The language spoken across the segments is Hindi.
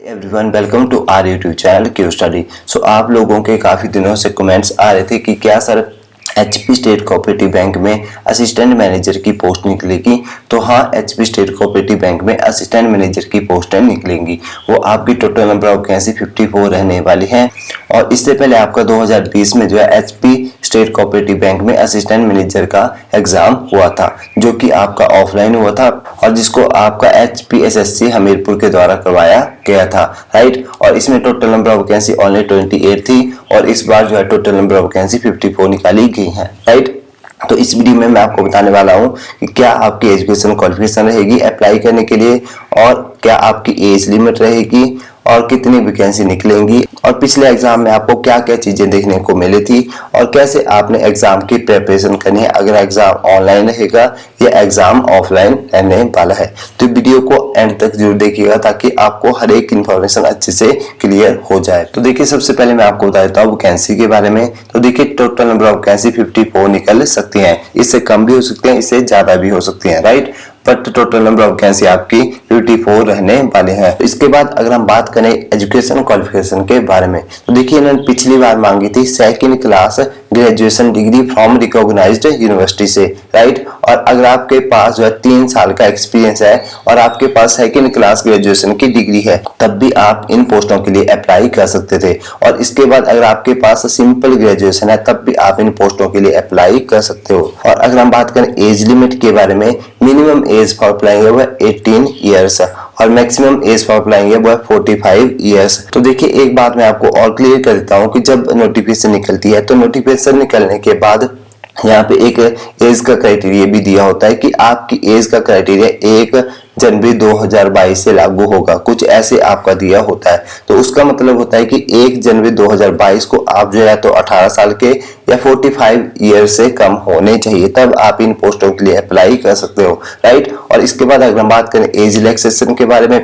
Everyone, welcome to our YouTube channel Q study. So आप लोगों के काफ़ी दिनों से कमेंट्स आ रहे थे कि क्या sir HP state cooperative bank में असिस्टेंट मैनेजर की पोस्ट निकलेगी। तो हाँ, एचपी स्टेट कोऑपरेटिव बैंक में असिस्टेंट मैनेजर की पोस्टें निकलेंगी। वो आपकी टोटल नंबर ऑफ वैकेंसी 54 रहने वाली है। और इससे पहले आपका 2020 में जो है एचपी स्टेट कोऑपरेटिव बैंक में असिस्टेंट मैनेजर का एग्जाम हुआ था, जो कि आपका ऑफलाइन हुआ था और जिसको आपका HPSSC हमीरपुर के द्वारा करवाया गया था, राइट। और इसमें total number of vacancy only 28 थी और इस बार जो है टोटल नंबर ऑफ वैकेंसी 54 निकाली गई है, राइट। तो इस वीडियो में मैं आपको बताने वाला हूं कि क्या आपकी एजुकेशन क्वालिफिकेशन रहेगी अप्लाई करने के लिए, और क्या आपकी एज लिमिट रहेगी, और कितनी वैकेंसी निकलेंगी, और पिछले एग्जाम में आपको क्या क्या चीजें देखने को मिली थी, और कैसे आपने एग्जाम की प्रिपरेशन करनी है अगर एग्जाम ऑनलाइन रहेगा या एग्जाम ऑफलाइन रहने वाला है। तो वीडियो को एंड तक जरूर देखिएगा ताकि आपको हर एक इन्फॉर्मेशन अच्छे से क्लियर हो जाए। तो देखिए, सबसे पहले मैं आपको बता देता हूँ वैकेंसी के बारे में। तो देखिए, टोटल नंबर ऑफ वैकेंसी 54 निकल सकती है, इससे कम भी हो सकती है, इससे ज्यादा भी हो सकती है, right. But total number of vacancy आपकी 54 रहने वाले हैं। तो इसके बाद अगर हम बात करें एजुकेशन क्वालिफिकेशन के बारे में, तो देखिए इन्होंने पिछली बार मांगी थी 2nd class graduation degree from recognised university से, राइट। और अगर आपके पास जो है 3 साल का एक्सपीरियंस है और आपके पास 2nd क्लास ग्रेजुएशन की डिग्री है, तब भी आप इन पोस्टों के लिए अप्लाई कर सकते थे। और इसके बाद अगर आपके पास सिंपल ग्रेजुएशन है, तब भी आप इन पोस्टों के लिए अप्लाई कर सकते हो। और अगर हम बात करें एज लिमिट के बारे में, मिनिमम एज फॉर अप्लाई है वो 18 ईयर्स और मैक्सिमम एज फॉर अप्लाई है वो 45 ईयर्स। तो देखिए, एक बात मैं आपको और क्लियर कर देता हूँ कि जब नोटिफिकेशन निकलती है तो नोटिफिकेशन निकलने के बाद यहाँ पे एक एज का क्राइटेरिया भी दिया होता है कि आपकी एज का क्राइटेरिया 1 जनवरी 2022 से लागू होगा, कुछ ऐसे आपका दिया होता है। तो उसका मतलब होता है कि 1 जनवरी 2022 को आप जो है तो 18 साल के या 45 ईयर से कम होने चाहिए, तब आप इन पोस्टों के लिए अप्लाई कर सकते हो, राइट। और इसके बाद अगर हम बात करें एज रिलैक्सेशन के बारे में,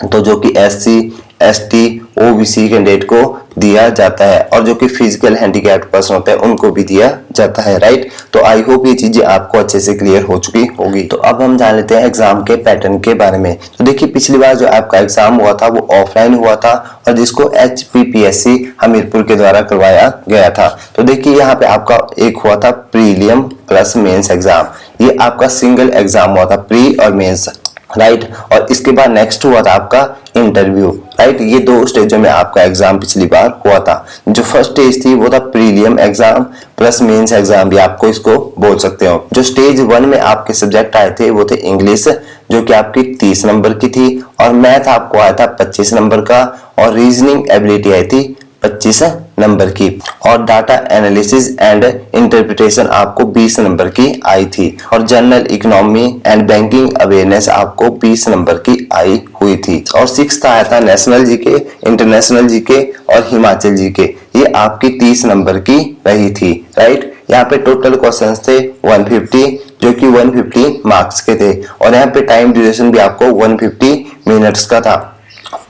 तो जो कि SC ST OBC कैंडिडेट को दिया जाता है और जो कि फिजिकल हैंडीकैप्ड पर्सन होते हैं उनको भी दिया जाता है, राइट। तो आई होप ये चीजें आपको अच्छे से क्लियर हो चुकी होगी। तो अब हम जान लेते हैं एग्जाम के पैटर्न के बारे में। तो देखिए, पिछली बार जो आपका एग्जाम हुआ था वो ऑफलाइन हुआ था और जिसको HPPSC हमीरपुर के द्वारा करवाया गया था। तो देखिए, यहाँ पे आपका एक हुआ था प्रीलियम प्लस मेंस एग्जाम, ये आपका सिंगल एग्जाम हुआ था, प्री और मेंस, राइट। और इसके बाद नेक्स्ट हुआ था आपका इंटरव्यू, राइट। ये 2 स्टेजों में आपका एग्जाम पिछली बार हुआ था। जो फर्स्ट स्टेज थी वो था prelims exam plus mains exam, भी आपको इसको बोल सकते हो। जो स्टेज 1 में आपके सब्जेक्ट आए थे वो थे इंग्लिश, जो कि आपकी 30 नंबर की थी, और मैथ आपको आया था 25 नंबर का, और रीजनिंग एबिलिटी आई थी 25 नंबर की, और डाटा एनालिसिस एंड इंटरप्रिटेशन आपको 20 नंबर की आई थी, और general economy and banking awareness आपको 20 नंबर की आई हुई थी। और 6th आया था नेशनल जीके, इंटरनेशनल जीके और हिमाचल जीके, ये आपकी 30 नंबर की रही थी, राइट। यहाँ पे टोटल क्वेश्चंस थे 150, जो कि 150 मार्क्स के थे, और यहाँ पे टाइम ड्यूरेशन भी आपको 150 मिनट्स का था,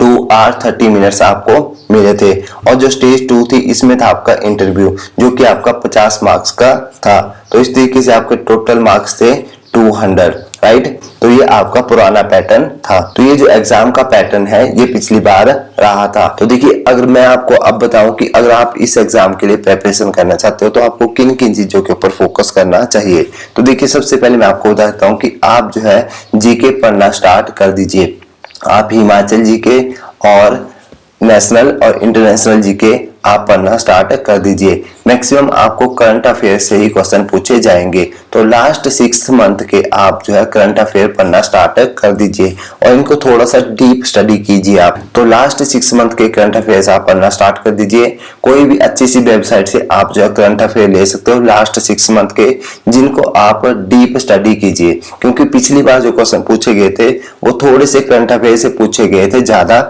2 hours 30 मिनट्स आपको मिले थे। और जो स्टेज 2 थी इसमें था आपका इंटरव्यू, जो कि आपका 50 मार्क्स का था। तो इस तरीके से आपके टोटल मार्क्स थे 200, राइट। तो ये आपका पुराना पैटर्न था। तो ये जो एग्जाम का पैटर्न है ये पिछली बार रहा था। तो देखिए, अगर मैं आपको अब बताऊं कि अगर आप इस एग्जाम के लिए प्रिपरेशन करना चाहते हो तो आपको किन किन चीजों के ऊपर फोकस करना चाहिए। तो देखिए, सबसे पहले मैं आपको बताता हूँ कि आप जो है जीके पढ़ना स्टार्ट कर दीजिए। आप हिमाचल जीके और नेशनल और इंटरनेशनल जीके आप पढ़ना स्टार्ट कर दीजिए। मैक्सिमम आपको करंट अफेयर से ही क्वेश्चन पूछे जाएंगे, तो लास्ट 6 मंथ के आप जो है करंट अफेयर पढ़ना स्टार्ट कर दीजिए और इनको थोड़ा सा डीप स्टडी कीजिए आप। तो लास्ट 6 मंथ के करंट अफेयर्स आप पढ़ना स्टार्ट कर दीजिए। कोई भी अच्छी सी वेबसाइट से आप जो है करंट अफेयर ले सकते हो लास्ट 6 मंथ के, जिनको आप डीप स्टडी कीजिए, क्योंकि पिछली बार जो क्वेश्चन पूछे गए थे वो थोड़े से करंट अफेयर से पूछे गए थे ज्यादा,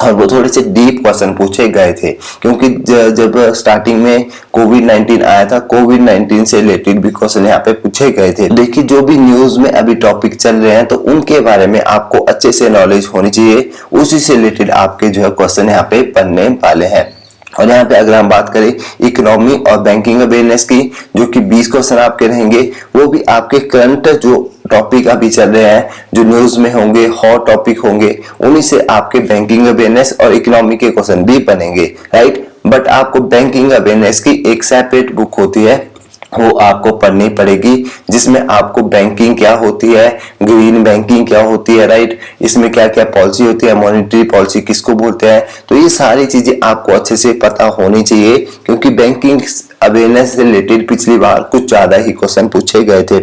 और वो थोड़े से डीप क्वेश्चन पूछे गए थे, क्योंकि जब स्टार्टिंग में कोविड-19 आया था, कोविड-19 से रिलेटेड भी क्वेश्चन यहाँ पे पूछे गए थे। देखिए, जो भी न्यूज में अभी टॉपिक चल रहे हैं तो उनके बारे में आपको अच्छे से नॉलेज होनी चाहिए, उसी से रिलेटेड आपके जो है क्वेश्चन यहाँ पे पढ़ने वाले हैं। और यहाँ पे अगर हम बात करें इकोनॉमी और बैंकिंग अवेयरनेस की, जो कि 20 क्वेश्चन आपके रहेंगे, वो भी आपके करंट जो टॉपिक अभी चल रहे हैं, जो न्यूज में होंगे, हॉट टॉपिक होंगे, उन्हीं से आपके बैंकिंग अवेयरनेस और इकोनॉमी के क्वेश्चन भी बनेंगे, राइट। बट आपको बैंकिंग अवेयरनेस की एक सेपरेट बुक होती है, वो आपको पढ़नी पड़ेगी, जिसमें आपको बैंकिंग क्या होती है, ग्रीन बैंकिंग क्या होती है, राइट, इसमें क्या क्या पॉलिसी होती है, मॉनेटरी पॉलिसी किसको बोलते हैं। तो ये सारी चीजें आपको अच्छे से पता होनी चाहिए, क्योंकि बैंकिंग अवेयरनेस से रिलेटेड पिछली बार कुछ ज्यादा ही क्वेश्चन पूछे गए थे।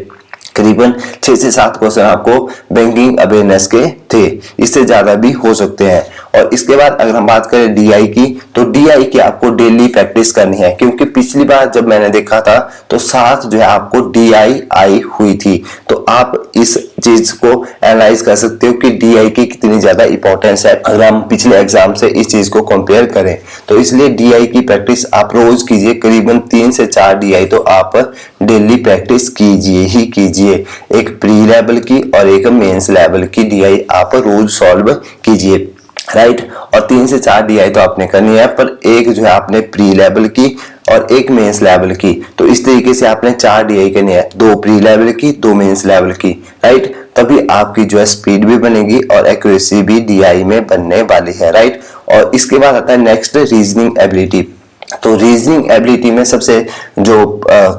करीबन 6 से 7 क्वेश्चन आपको बैंकिंग अवेयरनेस के थे, इससे ज्यादा भी हो सकते हैं। और इसके बाद अगर हम बात करें डीआई की, तो डीआई की आपको डेली प्रैक्टिस करनी है, क्योंकि पिछली बार जब मैंने देखा था तो 7 जो है आपको डीआई आई हुई थी। तो आप इस चीज को एनालाइज कर सकते हो कि डीआई की कितनी ज्यादा इंपॉर्टेंस है अगर हम पिछले एग्जाम से इस चीज को कंपेयर करें। तो इसलिए डीआई की प्रैक्टिस आप रोज कीजिए, करीबन 3 से 4 डीआई तो आप डेली प्रैक्टिस कीजिए ही कीजिए। एक प्री लेवल की और एक मेंस लेवल की डीआई आप रोज सॉल्व कीजिए, राइट। और 3 से 4 डीआई तो आपने करनी है, पर एक जो है आपने प्री लेवल की और एक मेंस लेवल की। तो इस तरीके से आपने 4 डीआई करनी है, 2 प्री लेवल की, 2 मेंस लेवल की, राइट। तभी आपकी जो है स्पीड भी बनेगी और एक्यूरेसी भी डीआई में बनने वाली है, राइट। और इसके बाद आता है नेक्स्ट रीजनिंग एबिलिटी। तो रीजनिंग एबिलिटी में सबसे जो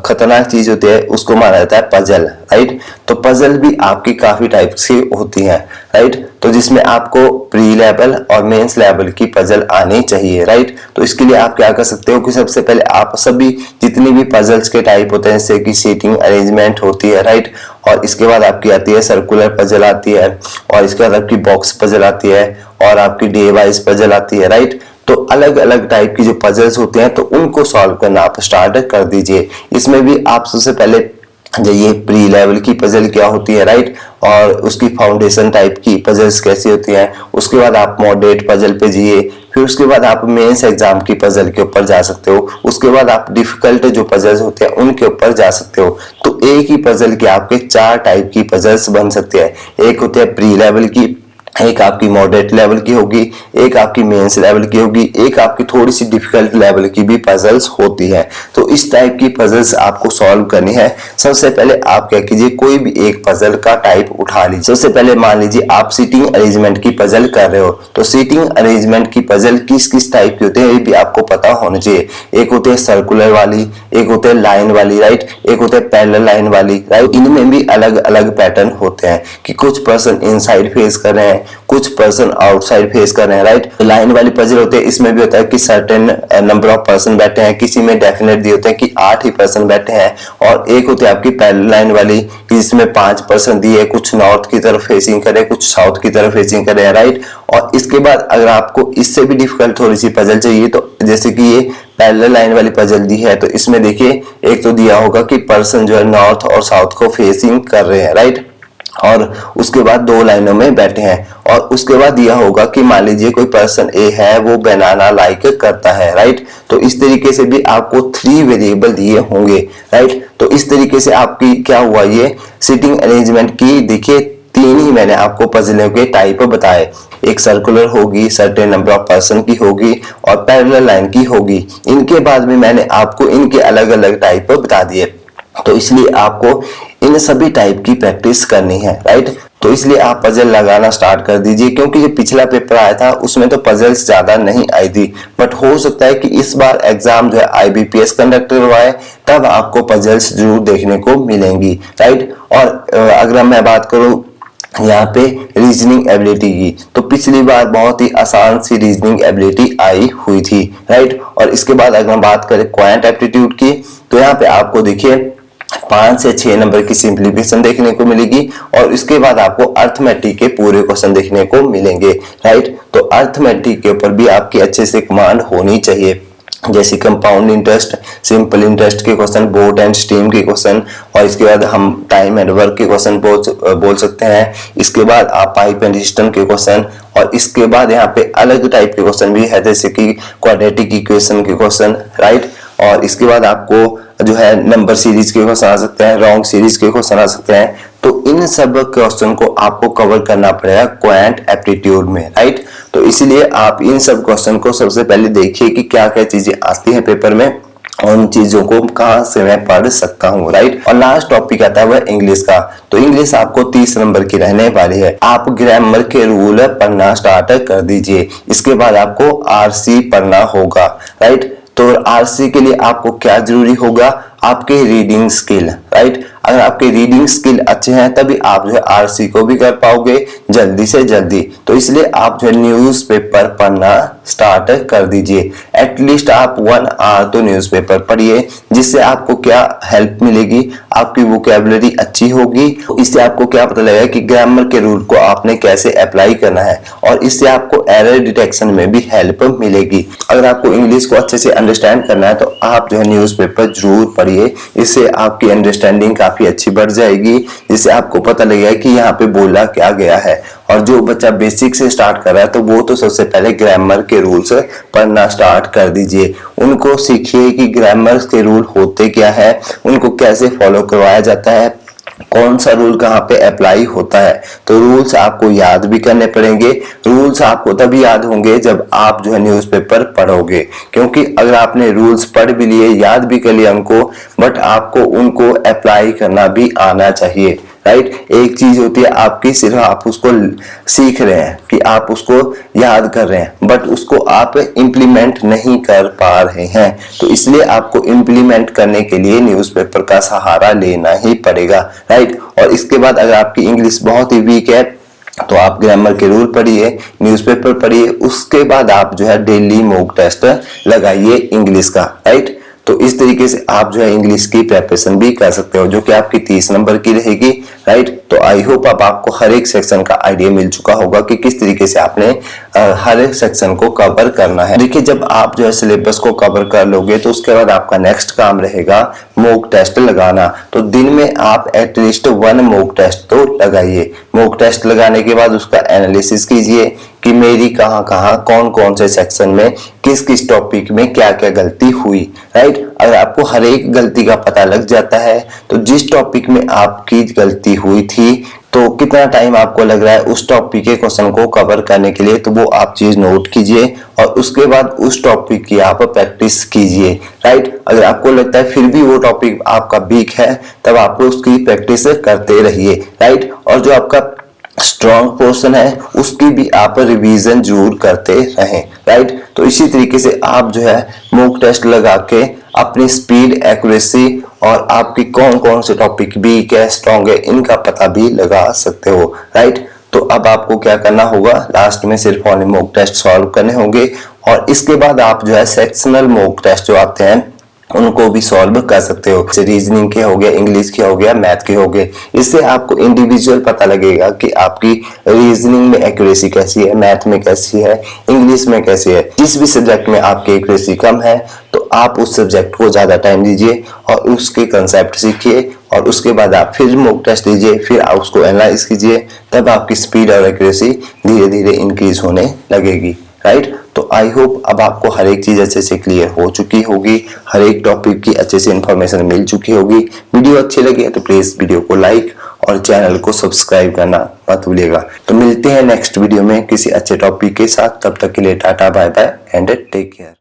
खतरनाक चीज होती है उसको माना जाता है पजल, राइट। तो पजल भी आपकी काफी टाइप्स की होती है, राइट। तो जिसमें आपको प्री लेवल और मेंस लेवल की पजल आनी चाहिए, राइट। तो इसके लिए आप क्या कर सकते हो कि सबसे पहले आप सभी जितनी भी पजल्स के टाइप होते हैं, जैसे कि सीटिंग अरेंजमेंट होती है, राइट। और इसके बाद आपकी आती है सर्कुलर पजल आती है, और इसके बाद आपकी बॉक्स पजल आती है, और आपकी डे वाइज पजल आती है, राइट। तो अलग अलग टाइप की जो पजल्स होते हैं तो उनको सॉल्व करना आप स्टार्ट कर दीजिए। इसमें भी आप सबसे पहले जो ये प्री लेवल की पजल क्या होती है, राइट, और उसकी फाउंडेशन टाइप की पजल्स कैसी होती हैं, उसके बाद आप मॉडरेट पजल पे जाइए, फिर उसके बाद आप मेंस एग्जाम की पजल के ऊपर जा सकते हो, उसके बाद आप डिफिकल्ट जो पजल्स होते हैं उनके ऊपर जा सकते हो। तो एक ही पजल के आपके 4 टाइप की पजल्स बन सकते हैं। एक होती है प्री लेवल की, एक आपकी मॉडरेट लेवल की होगी, एक आपकी मेंस लेवल की होगी, एक आपकी थोड़ी सी डिफिकल्ट लेवल की भी पजल्स होती है। तो इस टाइप की पजल्स आपको सॉल्व करनी है। सबसे पहले आप क्या कीजिए, कोई भी एक पजल का टाइप उठा लीजिए। सबसे पहले मान लीजिए आप सीटिंग अरेंजमेंट की पजल कर रहे हो, तो सीटिंग अरेंजमेंट की पजल किस किस टाइप की होते हैं ये भी आपको पता होना चाहिए। एक होते हैं सर्कुलर वाली, एक होते हैं लाइन वाली, राइट, एक होते हैं पैरेलल लाइन वाली, राइट। इनमें भी अलग अलग पैटर्न होते हैं कि कुछ पर्सन इनसाइड फेस कर रहे हैं, कुछ पर्सन आउटसाइड फेस कर रहे हैं, राइट। लाइन वाली पजल होते हैं, इसमें भी होता है कि सर्टेन नंबर ऑफ पर्सन बैठे हैं, किसी में डेफिनेट दिए होते हैं कि 8 ही पर्सन बैठे हैं। और एक होती है आपकी पैरेलल लाइन वाली, जिसमें 5 पर्सन दिए, कुछ नॉर्थ की तरफ फेसिंग करे, कुछ साउथ की तरफ फेसिंग करे, राइट। और इसके बाद अगर आपको इससे भी डिफिकल्ट थोड़ी सी पजल चाहिए, तो जैसे कि ये पैरेलल लाइन वाली पजल दी है, तो इसमें देखिए एक तो दिया होगा कि पर्सन जो है नॉर्थ और साउथ को फेसिंग कर रहे हैं, राइट, और उसके बाद 2 लाइनों में बैठे हैं। और उसके बाद दिया होगा कि मान लीजिए कोई पर्सन ए है, वो बनाना लाइक करता है, राइट। तो इस तरीके से भी आपको 3 वेरिएबल दिए होंगे, राइट। तो इस तरीके से आपकी क्या हुआ, ये सीटिंग अरेंजमेंट की देखिए 3 ही मैंने आपको पजलों के टाइप बताए। एक सर्कुलर होगी, सर्टेन नंबर ऑफ पर्सन की होगी, और पैरेलल लाइन की होगी। इनके बाद भी मैंने आपको इनके अलग अलग टाइप बता दिए। तो इसलिए आपको इन सभी टाइप की प्रैक्टिस करनी है, राइट। तो इसलिए आप पजल लगाना स्टार्ट कर दीजिए, क्योंकि जो पिछला पेपर आया था उसमें तो पजल्स ज्यादा नहीं आई थी, बट हो सकता है कि इस बार एग्जाम जो है आईबीपीएस कंडक्ट करवाए, तब आपको पजल्स जरूर देखने को मिलेंगी, राइट। और अगर मैं बात करूं यहाँ पे रीजनिंग एबिलिटी की, तो पिछली बार बहुत ही आसान सी रीजनिंग एबिलिटी आई हुई थी, राइट। और इसके बाद अगर हम बात करें क्वांट एप्टीट्यूड की, तो यहाँ पे आपको देखिए 5 से 6 नंबर की सिंप्लीफिकेशन देखने को मिलेगी, और इसके बाद आपको अर्थमेटिक के पूरे क्वेश्चन देखने को मिलेंगे, राइट। तो अर्थमेटिक के ऊपर भी आपकी अच्छे से कमांड होनी चाहिए, जैसे कंपाउंड इंटरेस्ट, सिंपल इंटरेस्ट के क्वेश्चन, बोट एंड स्ट्रीम के क्वेश्चन, और इसके बाद हम टाइम एंड वर्क के क्वेश्चन बोल सकते हैं। इसके बाद आप पाइप एंड सिस्टम के क्वेश्चन, और इसके बाद यहाँ पे अलग टाइप के क्वेश्चन भी है, जैसे कि क्वाड्रेटिक इक्वेशन के क्वेश्चन, राइट। और इसके बाद आपको जो है नंबर सीरीज के क्वेश्चन आ सकते हैं, रॉन्ग सीरीज के क्वेश्चन आ सकते हैं। तो इन सब क्वेश्चन को आपको कवर करना पड़ेगा क्वांट एप्टीट्यूड में, राइट। तो इसलिए आप इन सब क्वेश्चन को सबसे पहले देखिए कि क्या क्या चीजें आती हैं पेपर में, उन चीजों को कहाँ से मैं पढ़ सकता हूँ, राइट। और लास्ट टॉपिक आता है वह इंग्लिश का। तो इंग्लिश आपको 30 नंबर की रहने वाली है। आप ग्रामर के रूल पढ़ना स्टार्ट कर दीजिए। इसके बाद आपको आरसी पढ़ना होगा, राइट। तो आरसी के लिए आपको क्या जरूरी होगा, आपके रीडिंग स्किल, राइट। अगर आपके रीडिंग स्किल अच्छे हैं तभी आप जो है आरसी को भी कर पाओगे जल्दी से जल्दी। तो इसलिए आप जो है न्यूज़पेपर पढ़ना स्टार्ट कर दीजिए। एटलीस्ट आप 1 आवर तो न्यूज़पेपर पढ़िए, जिससे आपको क्या हेल्प मिलेगी, आपकी वोकैबुलरी अच्छी होगी। इससे आपको क्या पता लगेगा कि ग्रामर के रूल को आपने कैसे अप्लाई करना है, और इससे आपको एरर डिटेक्शन में भी हेल्प मिलेगी। अगर आपको इंग्लिश को अच्छे से अंडरस्टैंड करना है तो आप जो है न्यूज़पेपर जरूर पढ़िए। इससे आपकी अंडरस्टैंडिंग काफी अच्छी बढ़ जाएगी, जिससे आपको पता लगेगा कि यहाँ पे बोला क्या गया है। और जो बच्चा बेसिक से स्टार्ट कर रहा है तो वो तो सबसे पहले ग्रामर के रूल्स पढ़ना स्टार्ट कर दीजिए। उनको सीखिए कि ग्रामर के रूल होते क्या है, उनको कैसे फॉलो करवाया जाता है, कौन सा रूल कहाँ पे अप्लाई होता है। तो रूल्स आपको याद भी करने पड़ेंगे। रूल्स आपको तभी याद होंगे जब आप जो है न्यूज़पेपर पढ़ोगे, क्योंकि अगर आपने रूल्स पढ़ भी लिए, याद भी कर लिया उनको, बट आपको उनको अप्लाई करना भी आना चाहिए, राइट। एक चीज होती है आपकी, सिर्फ आप उसको सीख रहे हैं कि आप उसको याद कर रहे हैं, बट उसको आप इम्प्लीमेंट नहीं कर पा रहे हैं। तो इसलिए आपको इम्प्लीमेंट करने के लिए न्यूज़पेपर का सहारा लेना ही पड़ेगा, राइट। और इसके बाद अगर आपकी इंग्लिश बहुत ही वीक है तो आप ग्रामर के रूल पढ़िए, न्यूज़पेपर पढ़िए, उसके बाद आप जो है डेली मॉक टेस्ट लगाइए इंग्लिश का, राइट। तो इस तरीके से आप जो है इंग्लिश की प्रिपरेशन भी कर सकते हो, जो कि आपकी 30 नंबर की रहेगी, राइट। तो आई होप अब आपको हर एक सेक्शन का आइडिया मिल चुका होगा कि किस तरीके से आपने हर एक सेक्शन को कवर करना है। देखिए, जब आप जो है सिलेबस को कवर कर लोगे तो उसके बाद आपका नेक्स्ट काम रहेगा मॉक टेस्ट लगाना। तो दिन में आप एटलीस्ट 1 मॉक टेस्ट तो लगाइए। मॉक टेस्ट लगाने के बाद उसका एनालिसिस कीजिए कि मेरी कहाँ कौन कौन से सेक्शन में किस किस टॉपिक में क्या क्या गलती हुई, राइट। अगर आपको हर एक गलती का पता लग जाता है तो जिस टॉपिक में आपकी गलती हुई थी तो कितना टाइम आपको लग रहा है उस टॉपिक के क्वेश्चन को कवर करने के लिए, तो वो आप चीज नोट कीजिए और उसके बाद उस टॉपिक की आप प्रैक्टिस कीजिए, राइट। अगर आपको लगता है फिर भी वो टॉपिक आपका वीक है तब आपको उसकी प्रैक्टिस करते रहिए, राइट। और जो आपका स्ट्रॉन्ग पोर्शन है उसकी भी आप रिवीजन जरूर करते रहें, राइट। तो इसी तरीके से आप जो है मॉक टेस्ट लगा के अपनी स्पीड, एक्यूरेसी और आपकी कौन कौन से टॉपिक वीक है, स्ट्रॉन्ग है, इनका पता भी लगा सकते हो, राइट। तो अब आपको क्या करना होगा, लास्ट में सिर्फ ओनली मॉक टेस्ट सॉल्व करने होंगे और इसके बाद आप जो है सेक्शनल मॉक टेस्ट जो आते हैं उनको भी सॉल्व कर सकते हो। जैसे रीजनिंग के हो गया, इंग्लिश के हो गया, मैथ के हो गए। इससे आपको इंडिविजुअल पता लगेगा कि आपकी रीजनिंग में एक्यूरेसी कैसी है, मैथ में कैसी है, इंग्लिश में कैसी है। जिस भी सब्जेक्ट में आपकी एक्यूरेसी कम है तो आप उस सब्जेक्ट को ज्यादा टाइम दीजिए और उसके कंसेप्ट सीखिए और उसके बाद आप फिर मॉक टेस्ट दीजिए, फिर आप उसको एनालाइज कीजिए, तब आपकी स्पीड और एक्यूरेसी धीरे धीरे इंक्रीज होने लगेगी, राइट। तो आई होप अब आपको हर एक चीज अच्छे से क्लियर हो चुकी होगी, हर एक टॉपिक की अच्छे से इंफॉर्मेशन मिल चुकी होगी। वीडियो अच्छी लगी है तो प्लीज वीडियो को लाइक और चैनल को सब्सक्राइब करना मत भूलिएगा। तो मिलते हैं नेक्स्ट वीडियो में किसी अच्छे टॉपिक के साथ। तब तक के लिए tata, bye bye and take care.